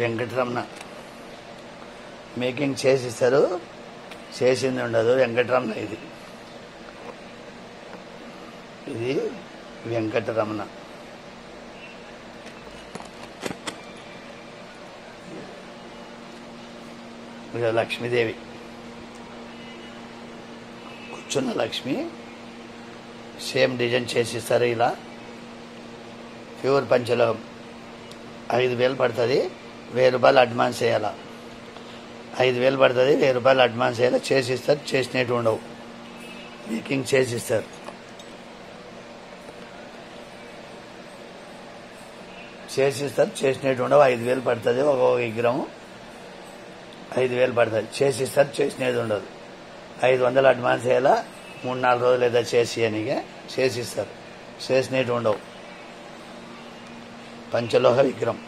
Venkataramana making చేసిస్తారు, చేసింది ఉండదు. వెంకటరమణ ఇది వెంకటరమణ. ఇది లక్ష్మీదేవి, కూర్చున్న లక్ష్మి. సేమ్ డిజైన్ చేసిస్తారు. ఇలా ప్యూర్ పంచలోహం. 5,000 పడుతుంది, 1,000 రూపాయలు అడ్వాన్స్ వేయాలా. 5,000 పడుతుంది, 1,000 రూపాయలు అడ్వాన్స్ వేయాలా. చేసిస్తారు, చేసినట్టు ఉండవు. మేకింగ్ చేసిస్తారు. చేసినట్టు ఉండవు. 5,000 పడుతుంది ఒక విగ్రహం. 5,000 పడుతుంది. చేసిస్తారు, చేసినది ఉండదు. 500 అడ్వాన్స్ వేయాలా. 3-4 రోజులు ఏదో చేసి అనిగా చేసిస్తారు, చేసినట్టు ఉండవు. పంచలోహ విగ్రహం.